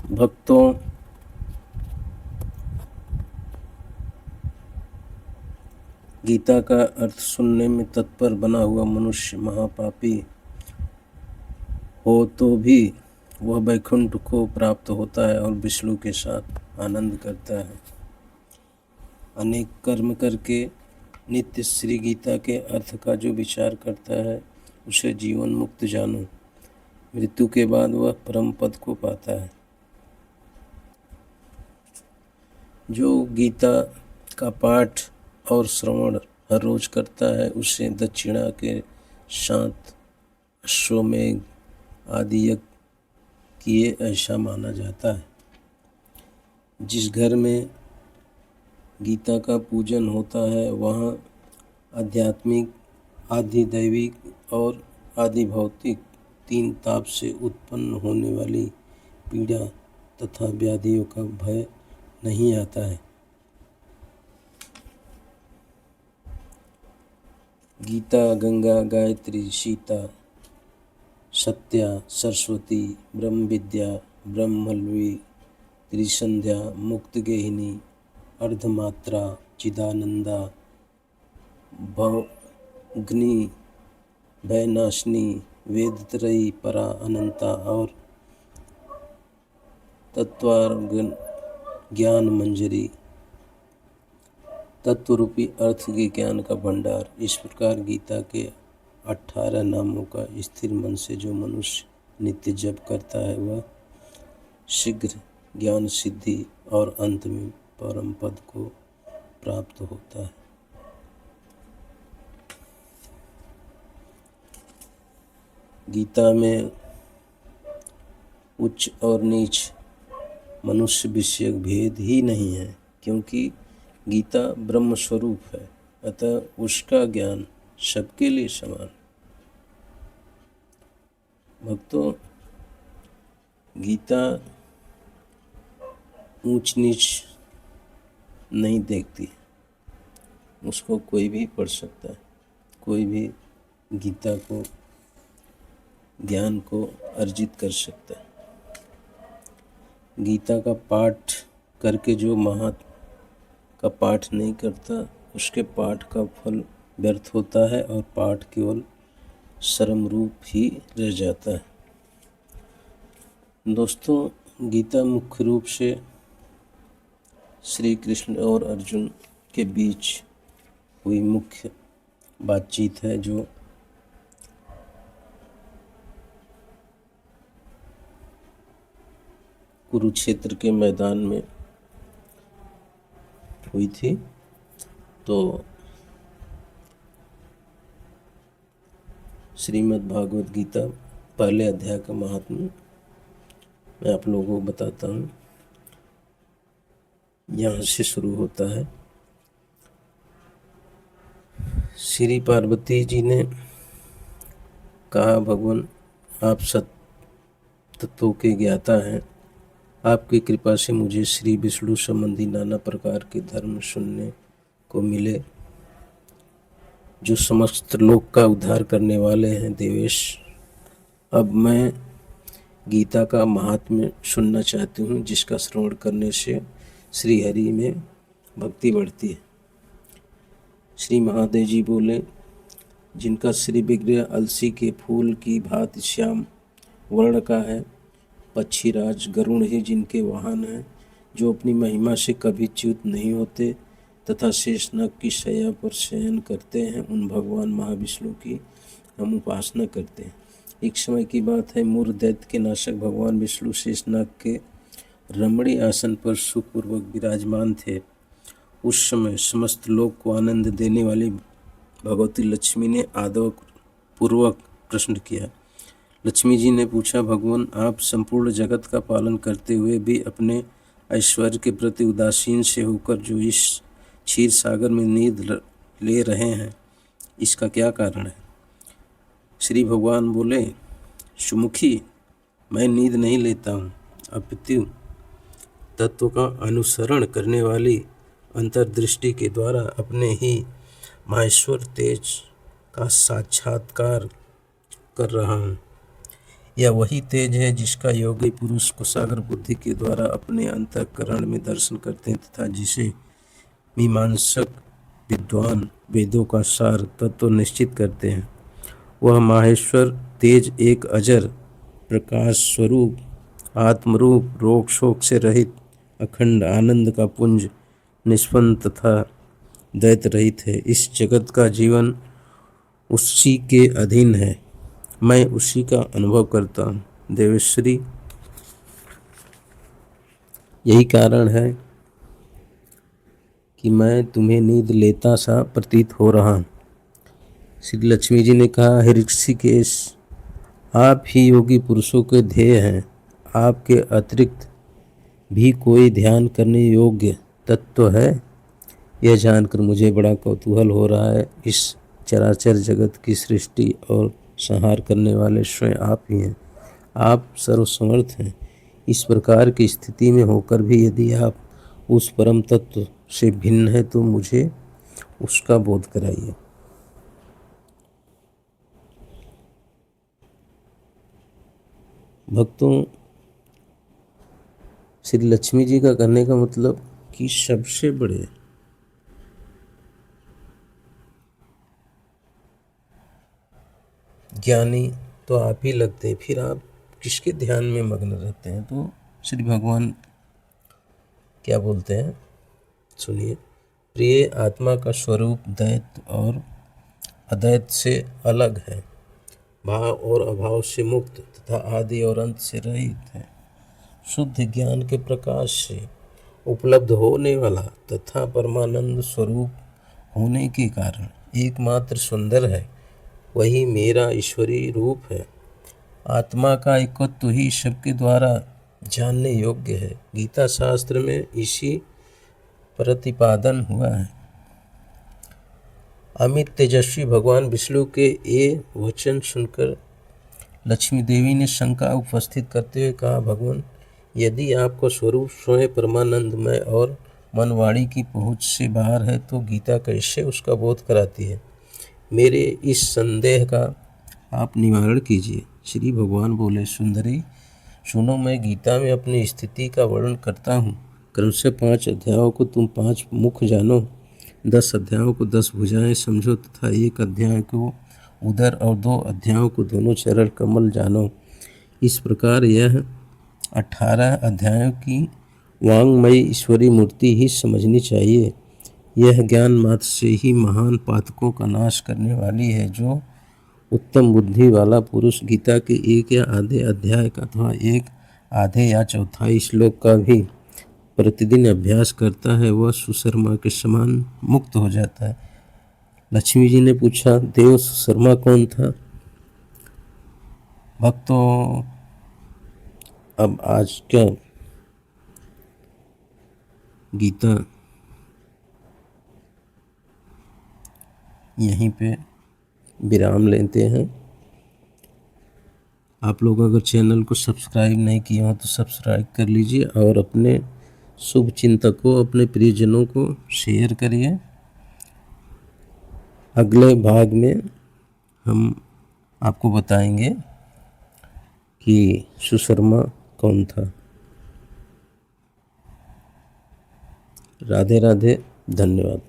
भक्तों, गीता का अर्थ सुनने में तत्पर बना हुआ मनुष्य महापापी हो तो भी वह वैकुंठ को प्राप्त होता है और विष्णु के साथ आनंद करता है। अनेक कर्म करके नित्य श्री गीता के अर्थ का जो विचार करता है उसे जीवन मुक्त जानो। मृत्यु के बाद वह परम पद को पाता है। जो गीता का पाठ और श्रवण हर रोज करता है उसे दक्षिणा के साथ अश्वमेघ आदि यज्ञ किए ऐसा माना जाता है। जिस घर में गीता का पूजन होता है वहाँ आध्यात्मिक, आदि दैविक और आदि भौतिक तीन ताप से उत्पन्न होने वाली पीड़ा तथा व्याधियों का भय नहीं आता है। गीता, गंगा, गायत्री, सीता, सत्या, सरस्वती, ब्रह्म विद्या, ब्रह्मल्वी, त्रिसंध्या, मुक्तगेहिनी, अर्धमात्रा, चिदानंदा, भवग्नि, भयनाशिनी, वेदत्रयी, परा, अनंता और तत्वार्गन ज्ञान मंजरी, तत्वरूपी अर्थ के ज्ञान का भंडार। इस प्रकार गीता के 18 नामों का स्थिर मन से जो मनुष्य नित्य जप करता है वह शीघ्र ज्ञान सिद्धि और अंत में परम पद को प्राप्त होता है। गीता में उच्च और नीच मनुष्य विषयक भेद ही नहीं है, क्योंकि गीता ब्रह्म स्वरूप है, अतः उसका ज्ञान सबके लिए समान। भक्तों, गीता ऊंच नीच नहीं देखती, उसको कोई भी पढ़ सकता है, कोई भी गीता को ज्ञान को अर्जित कर सकता है। गीता का पाठ करके जो महात्मा का पाठ नहीं करता उसके पाठ का फल व्यर्थ होता है और पाठ केवल श्रम रूप ही रह जाता है। दोस्तों, गीता मुख्य रूप से श्री कृष्ण और अर्जुन के बीच हुई मुख्य बातचीत है, जो कुरुक्षेत्र के मैदान में हुई थी। तो श्रीमद् भागवत गीता पहले अध्याय का महात्म्य मैं आप लोगों को बताता हूँ। यहाँ से शुरू होता है। श्री पार्वती जी ने कहा, भगवान आप सत्य तत्वों के ज्ञाता हैं, आपकी कृपा से मुझे श्री विष्णु संबंधी नाना प्रकार के धर्म सुनने को मिले, जो समस्त लोक का उद्धार करने वाले हैं। देवेश, अब मैं गीता का महात्म्य सुनना चाहती हूँ, जिसका श्रवण करने से श्री हरि में भक्ति बढ़ती है। श्री महादेव जी बोले, जिनका श्री विग्रह अलसी के फूल की भांति श्याम वर्ण का है, पक्षीराज गरुण ही जिनके वाहन हैं, जो अपनी महिमा से कभी च्युत नहीं होते तथा शेषनाग की शैया पर शयन करते हैं, उन भगवान महाविष्णु की हम उपासना करते हैं। एक समय की बात है, मूर दैत्य के नाशक भगवान विष्णु शेषनाग के रमणी आसन पर सुखपूर्वक विराजमान थे। उस समय समस्त लोक को आनंद देने वाली भगवती लक्ष्मी ने आदर पूर्वक प्रश्न किया। लक्ष्मी जी ने पूछा, भगवान आप संपूर्ण जगत का पालन करते हुए भी अपने ऐश्वर्य के प्रति उदासीन से होकर जो इस क्षीर सागर में नींद ले रहे हैं, इसका क्या कारण है? श्री भगवान बोले, सुमुखी, मैं नींद नहीं लेता हूँ, अपितु तत्व का अनुसरण करने वाली अंतर्दृष्टि के द्वारा अपने ही माहेश्वर तेज का साक्षात्कार कर रहा हूँ। यह वही तेज है जिसका योगी पुरुष कुशाग्र बुद्धि के द्वारा अपने अंतःकरण में दर्शन करते हैं तथा जिसे मीमांसक विद्वान वेदों का सार तत्व निश्चित करते हैं। वह माहेश्वर तेज एक अजर प्रकाश स्वरूप आत्मरूप रोग शोक से रहित अखंड आनंद का पुंज निष्पन्न तथा दैत रहित है। इस जगत का जीवन उसी के अधीन है, मैं उसी का अनुभव करता हूँ। देवेश्वरी, यही कारण है कि मैं तुम्हें नींद लेता सा प्रतीत हो रहा। श्री लक्ष्मी जी ने कहा, हे ऋषिकेश, आप ही योगी पुरुषों के ध्येय हैं। आपके अतिरिक्त भी कोई ध्यान करने योग्य तत्व है? यह जानकर मुझे बड़ा कौतूहल हो रहा है। इस चराचर जगत की सृष्टि और संहार करने वाले स्वयं आप ही हैं। आप सर्वसमर्थ हैं। इस प्रकार की स्थिति में होकर भी यदि आप उस परम तत्व से भिन्न है तो मुझे उसका बोध कराइए। भक्तों, श्री लक्ष्मी जी का कहने का मतलब कि सबसे बड़े ज्ञानी तो आप ही लगते हैं, फिर आप किसके ध्यान में मग्न रहते हैं? तो श्री भगवान क्या बोलते हैं, सुनिए। प्रिय, आत्मा का स्वरूप दैत और अदैत से अलग है, भाव और अभाव से मुक्त तथा आदि और अंत से रहित है। शुद्ध ज्ञान के प्रकाश से उपलब्ध होने वाला तथा परमानंद स्वरूप होने के कारण एकमात्र सुंदर है। वही मेरा ईश्वरीय रूप है। आत्मा का एकत्व ही सबके द्वारा जानने योग्य है। गीता शास्त्र में इसी प्रतिपादन हुआ है। अमित तेजस्वी भगवान विष्णु के ये वचन सुनकर लक्ष्मी देवी ने शंका उपस्थित करते हुए कहा, भगवान, यदि आपका स्वरूप स्वयं परमानंदमय और मनवाणी की पहुँच से बाहर है तो गीता कैसे उसका बोध कराती है? मेरे इस संदेह का आप निवारण कीजिए। श्री भगवान बोले, सुंदरी सुनो, मैं गीता में अपनी स्थिति का वर्णन करता हूँ। क्रमशः 5 अध्यायों को तुम 5 मुख जानो, 10 अध्यायों को 10 भुजाएं समझो तथा 1 अध्याय को उदर और 2 अध्यायों को दोनों चरण कमल जानो। इस प्रकार यह 18 अध्यायों की वांगमयी ईश्वरी मूर्ति ही समझनी चाहिए। यह ज्ञान मात्र से ही महान पातकों का नाश करने वाली है। जो उत्तम बुद्धि वाला पुरुष गीता के 1 या आधे अध्याय का अथवा 1 आधे या चौथाई श्लोक का भी प्रतिदिन अभ्यास करता है, वह सुशर्मा के समान मुक्त हो जाता है। लक्ष्मी जी ने पूछा, देव सुशर्मा कौन था? भक्तों, अब आज क्या गीता यहीं पे विराम लेते हैं। आप लोग अगर चैनल को सब्सक्राइब नहीं किए हो तो सब्सक्राइब कर लीजिए और अपने शुभ चिंतकों, अपने प्रियजनों को शेयर करिए। अगले भाग में हम आपको बताएंगे कि सुशर्मा कौन था। राधे राधे, धन्यवाद।